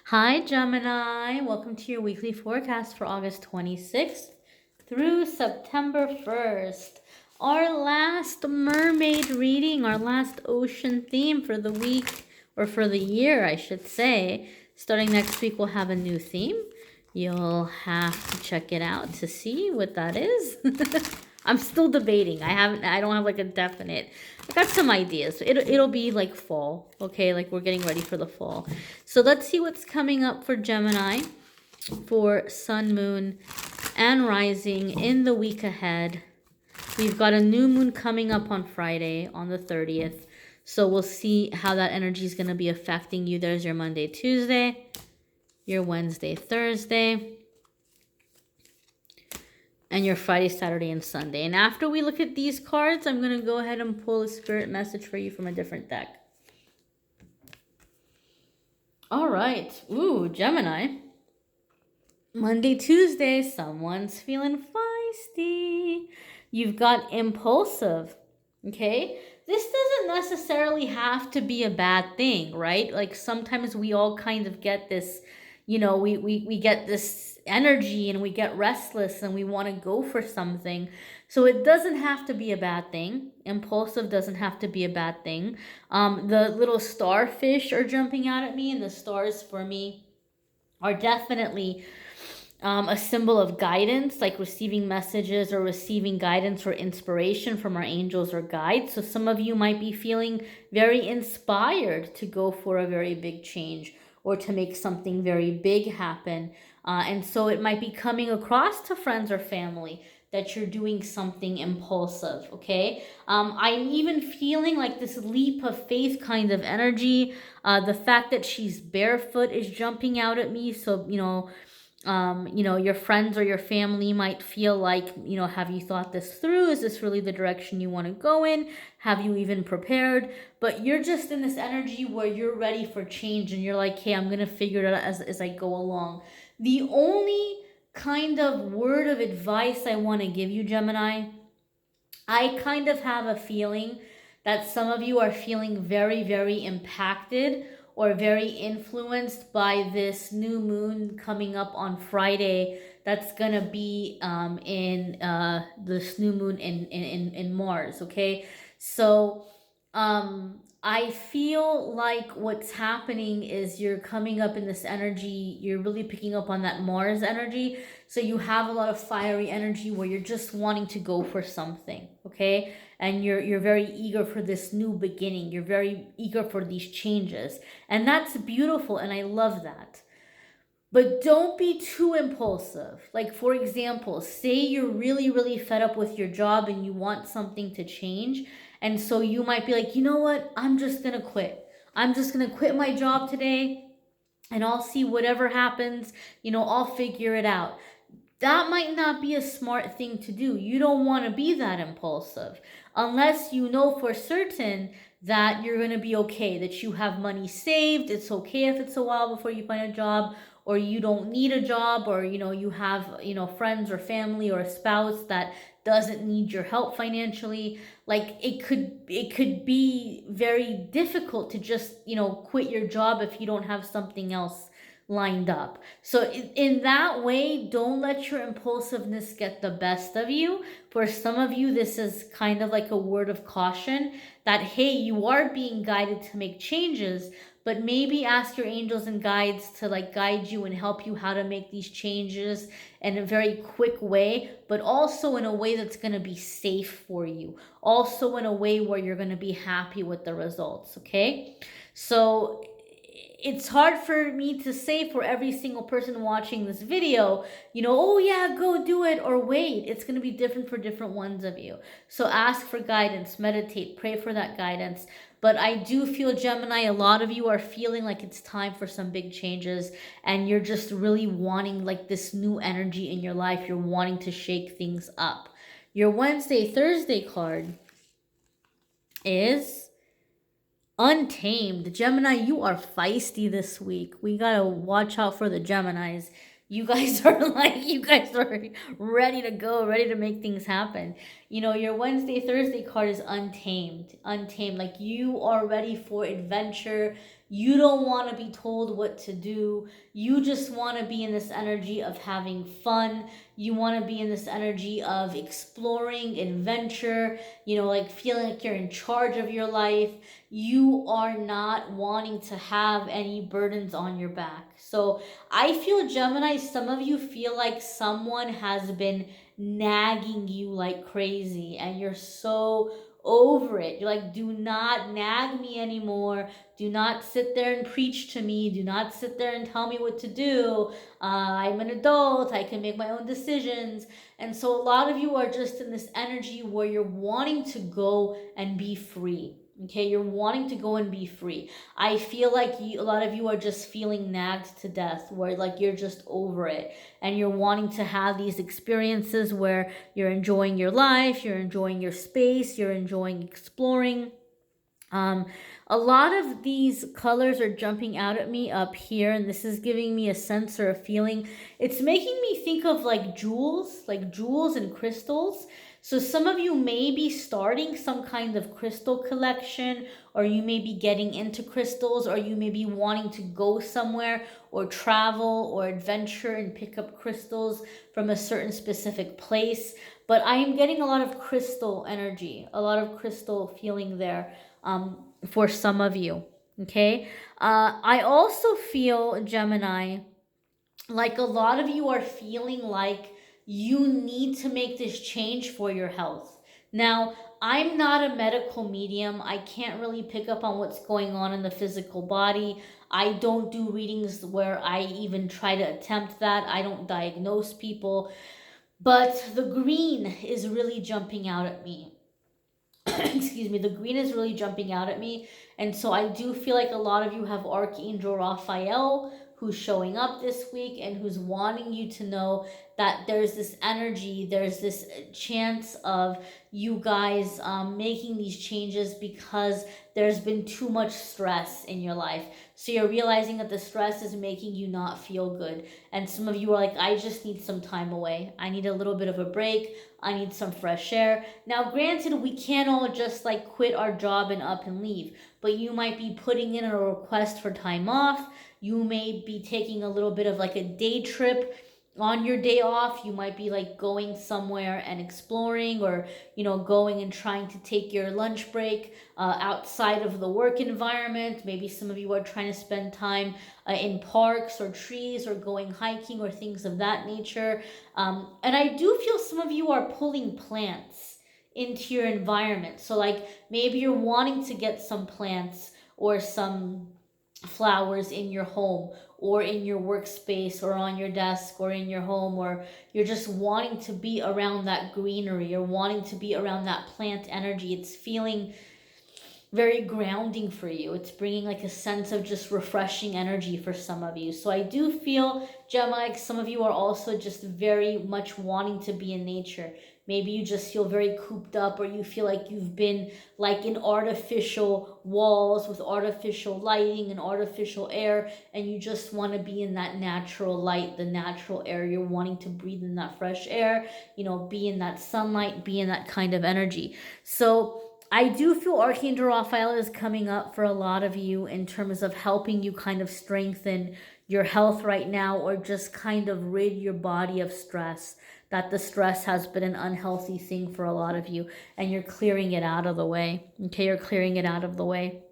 Hi, Gemini. Welcome to your weekly forecast for August 26th through September 1st. Our last mermaid reading, our last ocean theme for the week, or for the year, I should say. Starting next week, we'll have a new theme. You'll have to check it out to see what that is. I'm still debating. I don't have like a definite. I got some ideas. It'll be like fall, okay? Like we're getting ready for the fall. So let's see what's coming up for Gemini for sun, moon, and rising in the week ahead. We've got a new moon coming up on Friday on the 30th. So we'll see how that energy is going to be affecting you. There's your Monday, Tuesday, your Wednesday, Thursday, and your Friday, Saturday, and Sunday. And after we look at these cards, I'm going to go ahead and pull a spirit message for you from a different deck. All right. Ooh, Gemini. Monday, Tuesday, someone's feeling feisty. You've got impulsive, okay? This doesn't necessarily have to be a bad thing, right? Like sometimes we all kind of get this, we get this energy and we get restless and we want to go for something. So it doesn't have to be a bad thing. Impulsive doesn't have to be a bad thing. The little starfish are jumping out at me, and the stars for me are definitely a symbol of guidance, like receiving messages or receiving guidance or inspiration from our angels or guides. So some of you might be feeling very inspired to go for a very big change or to make something very big happen. And so it might be coming across to friends or family that you're doing something impulsive, okay? I'm even feeling like this leap of faith kind of energy. The fact that she's barefoot is jumping out at me. So, your friends or your family might feel like, have you thought this through? Is this really the direction you want to go in? Have you even prepared? But you're just in this energy where you're ready for change and you're like, hey, I'm going to figure it out as I go along. The only kind of word of advice I want to give you, Gemini, I kind of have a feeling that some of you are feeling very, very impacted or very influenced by this new moon coming up on Friday. That's gonna be in this new moon in Mars. Okay, so I feel like what's happening is you're coming up in this energy. You're really picking up on that Mars energy. So you have a lot of fiery energy where you're just wanting to go for something, okay? And you're very eager for this new beginning. You're very eager for these changes. And that's beautiful, and I love that. But don't be too impulsive. Like, for example, say you're really, really fed up with your job and you want something to change. And so you might be like, you know what? I'm just going to quit. I'm just going to quit my job today and I'll see whatever happens. I'll figure it out. That might not be a smart thing to do. You don't want to be that impulsive unless you know for certain that you're going to be okay, that you have money saved. It's okay if it's a while before you find a job, or you don't need a job, or you have friends or family or a spouse that doesn't need your help financially. Like it could be very difficult to just quit your job if you don't have something else lined up. So in that way, don't let your impulsiveness get the best of you. For some of you, this is kind of like a word of caution that, hey, you are being guided to make changes, but maybe ask your angels and guides to like guide you and help you how to make these changes in a very quick way, but also in a way that's going to be safe for you. Also in a way where you're going to be happy with the results, okay? So it's hard for me to say for every single person watching this video, oh yeah, go do it, or wait. It's going to be different for different ones of you. So ask for guidance, meditate, pray for that guidance. But I do feel, Gemini, a lot of you are feeling like it's time for some big changes and you're just really wanting like this new energy in your life. You're wanting to shake things up. Your Wednesday, Thursday card is Untamed. Gemini, you are feisty this week. We gotta watch out for the Geminis. You guys are ready to go, ready to make things happen. Your Wednesday, Thursday card is Untamed. Untamed. Like you are ready for adventure. You don't want to be told what to do. You just want to be in this energy of having fun. You want to be in this energy of exploring, adventure, like feeling like you're in charge of your life. You are not wanting to have any burdens on your back. So I feel, Gemini, some of you feel like someone has been nagging you like crazy and you're so over it. You're like, do not nag me anymore. Do not sit there and preach to me. Do not sit there and tell me what to do. I'm an adult. I can make my own decisions. And so a lot of you are just in this energy where you're wanting to go and be free. Okay, you're wanting to go and be free. I feel like a lot of you are just feeling nagged to death, where like you're just over it and you're wanting to have these experiences where you're enjoying your life, you're enjoying your space, you're enjoying exploring. A lot of these colors are jumping out at me up here, and this is giving me a sense or a feeling. It's making me think of like jewels and crystals. So some of you may be starting some kind of crystal collection, or you may be getting into crystals, or you may be wanting to go somewhere or travel or adventure and pick up crystals from a certain specific place. But I am getting a lot of crystal energy, a lot of crystal feeling there. For some of you, okay? I also feel, Gemini, like a lot of you are feeling like you need to make this change for your health. Now, I'm not a medical medium. I can't really pick up on what's going on in the physical body. I don't do readings where I even try to attempt that. I don't diagnose people. But the green is really jumping out at me. Excuse me, the green is really jumping out at me. And so I do feel like a lot of you have Archangel Raphiel who's showing up this week and who's wanting you to know that there's this energy, there's this chance of you guys making these changes because there's been too much stress in your life. So you're realizing that the stress is making you not feel good. And some of you are like, I just need some time away. I need a little bit of a break. I need some fresh air. Now, granted, we can't all just like quit our job and up and leave, but you might be putting in a request for time off. You may be taking a little bit of like a day trip on your day off. You might be like going somewhere and exploring, or going and trying to take your lunch break outside of the work environment. Maybe some of you are trying to spend time in parks or trees or going hiking or things of that nature. And I do feel some of you are pulling plants into your environment. So like maybe you're wanting to get some plants or some flowers in your home or in your workspace or on your desk or in your home, or you're just wanting to be around that greenery, you're wanting to be around that plant energy. It's feeling very grounding for you. It's bringing like a sense of just refreshing energy for some of you. So I do feel, Gemini, some of you are also just very much wanting to be in nature. Maybe you just feel very cooped up, or you feel like you've been like in artificial walls with artificial lighting and artificial air, and you just want to be in that natural light, the natural air. You're wanting to breathe in that fresh air, be in that sunlight, be in that kind of energy. So I do feel Archangel Raphael is coming up for a lot of you in terms of helping you kind of strengthen your health right now, or just kind of rid your body of stress. That the stress has been an unhealthy thing for a lot of you, and you're clearing it out of the way. Okay, you're clearing it out of the way.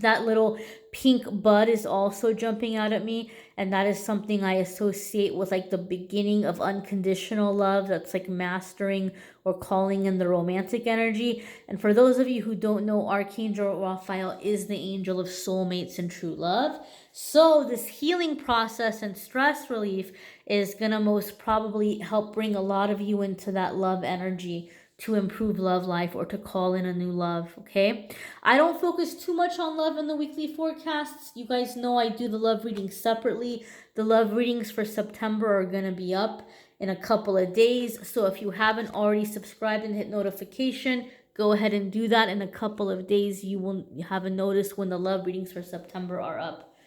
That little pink bud is also jumping out at me, and that is something I associate with like the beginning of unconditional love. That's like mastering or calling in the romantic energy. And for those of you who don't know, Archangel Raphael is the angel of soulmates and true love. So this healing process and stress relief is gonna most probably help bring a lot of you into that love energy to improve love life or to call in a new love, okay? I don't focus too much on love in the weekly forecasts. You guys know I do the love readings separately. The love readings for September are going to be up in a couple of days. So if you haven't already subscribed and hit notification, go ahead and do that. In a couple of days, you will have a notice when the love readings for September are up.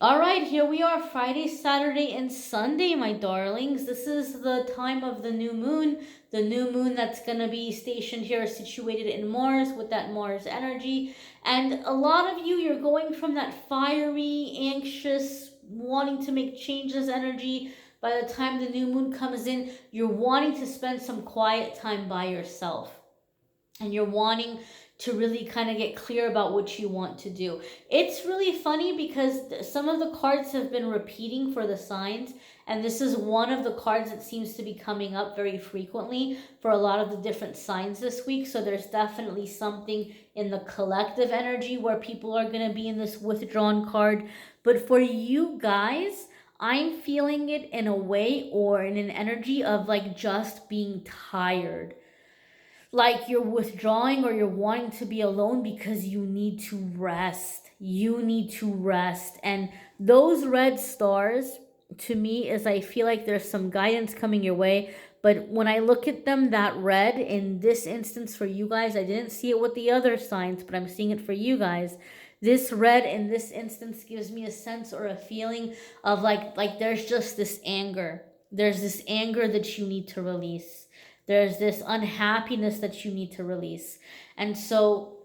All right, here we are, Friday, Saturday, and Sunday, my darlings. This is the time of the new moon. The new moon that's going to be stationed here, situated in Mars with that Mars energy. And a lot of you, you're going from that fiery, anxious, wanting to make changes energy. By the time the new moon comes in, you're wanting to spend some quiet time by yourself. And you're wanting to really kind of get clear about what you want to do. It's really funny because some of the cards have been repeating for the signs, and this is one of the cards that seems to be coming up very frequently for a lot of the different signs this week. So there's definitely something in the collective energy where people are going to be in this withdrawn card. But for you guys, I'm feeling it in a way or in an energy of like just being tired. Like you're withdrawing or you're wanting to be alone because you need to rest. You need to rest. And those red stars, to me, is I feel like there's some guidance coming your way. But when I look at them, that red, in this instance for you guys, I didn't see it with the other signs, but I'm seeing it for you guys. This red in this instance gives me a sense or a feeling of like there's just this anger. There's this anger that you need to release. There's this unhappiness that you need to release. And so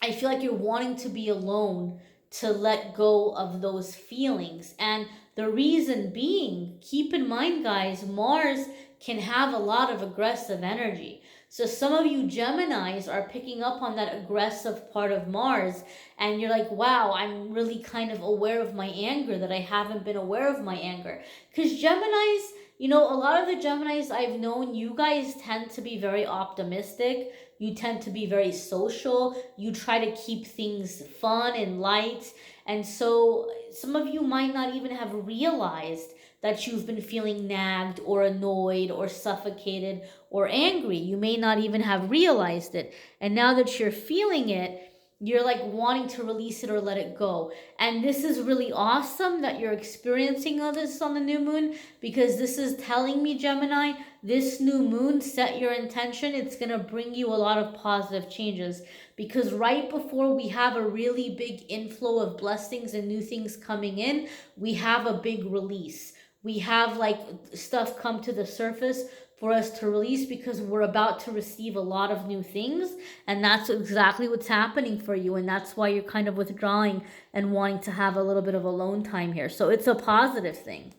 I feel like you're wanting to be alone to let go of those feelings. And the reason being, keep in mind, guys, Mars can have a lot of aggressive energy. So some of you Geminis are picking up on that aggressive part of Mars, and you're like, wow, I'm really kind of aware of my anger that I haven't been aware of my anger. Because Geminis, you know, a lot of the Geminis I've known, you guys tend to be very optimistic. You tend to be very social. You try to keep things fun and light. And so some of you might not even have realized that you've been feeling nagged or annoyed or suffocated or angry. You may not even have realized it. And now that you're feeling it, you're like wanting to release it or let it go. And this is really awesome that you're experiencing all this on the new moon, because this is telling me, Gemini, this new moon, set your intention. It's going to bring you a lot of positive changes, because right before we have a really big inflow of blessings and new things coming in, we have a big release. We have like stuff come to the surface for us to release, because we're about to receive a lot of new things, and that's exactly what's happening for you. And that's why you're kind of withdrawing and wanting to have a little bit of alone time here. So it's a positive thing.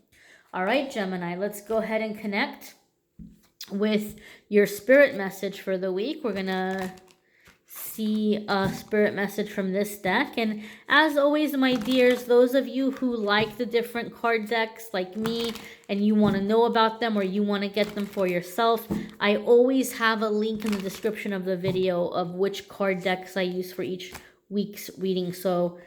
All right, Gemini, let's go ahead and connect with your spirit message for the week. We're gonna see a spirit message from this deck. And as always, my dears, those of you who like the different card decks like me and you want to know about them or you want to get them for yourself, I always have a link in the description of the video of which card decks I use for each week's reading. So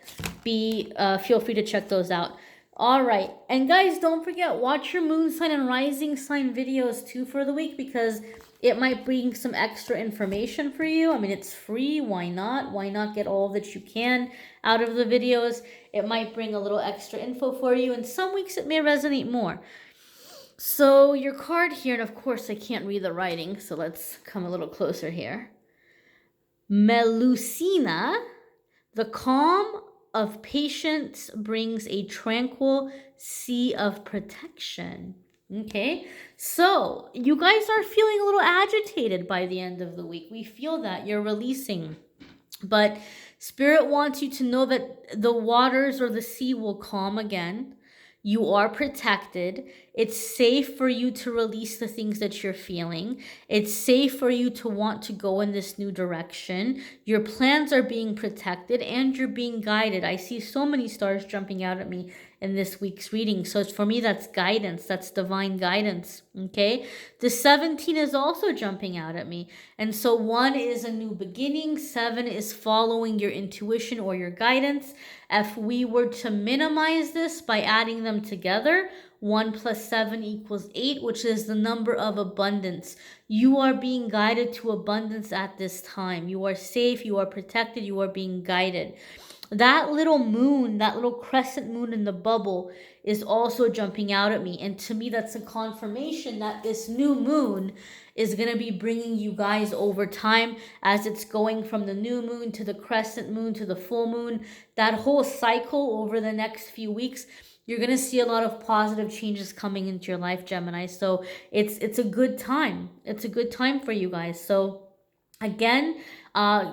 feel free to check those out. All right. And guys, don't forget, watch your moon sign and rising sign videos too for the week, because it might bring some extra information for you. I mean, it's free. Why not? Why not get all that you can out of the videos? It might bring a little extra info for you. And some weeks it may resonate more. So your card here, and of course I can't read the writing, so let's come a little closer here. Melusina, the calm of patience brings a tranquil sea of protection. Okay, so you guys are feeling a little agitated by the end of the week. We feel that you're releasing, but Spirit wants you to know that the waters or the sea will calm again. You are protected. It's safe for you to release the things that you're feeling. It's safe for you to want to go in this new direction. Your plans are being protected and you're being guided. I see so many stars jumping out at me in this week's reading. So for me, that's guidance. That's divine guidance. Okay. The 17 is also jumping out at me. And so 1 is a new beginning. 7 is following your intuition or your guidance. If we were to minimize this by adding them together, 1 plus 7 equals 8, which is the number of abundance. You are being guided to abundance at this time. You are safe. You are protected. You are being guided. that little moon, that little crescent moon in the bubble is also jumping out at me. And to me, that's a confirmation that this new moon is going to be bringing you guys over time, as it's going from the new moon to the crescent moon to the full moon. That whole cycle over the next few weeks, you're going to see a lot of positive changes coming into your life, Gemini. So it's a good time. It's a good time for you guys. So again,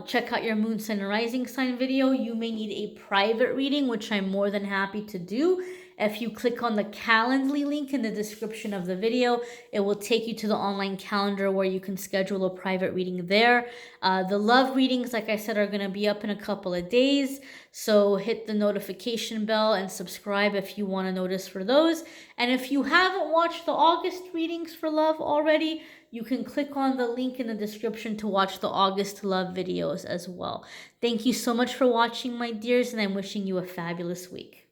check out your moon, sun, and rising sign video. You may need a private reading, which I'm more than happy to do. If you click on the Calendly link in the description of the video, it will take you to the online calendar where you can schedule a private reading there. The love readings, like I said, are going to be up in a couple of days. So hit the notification bell and subscribe if you want to notice for those. And if you haven't watched the August readings for love already, you can click on the link in the description to watch the August love videos as well. Thank you so much for watching, my dears, and I'm wishing you a fabulous week.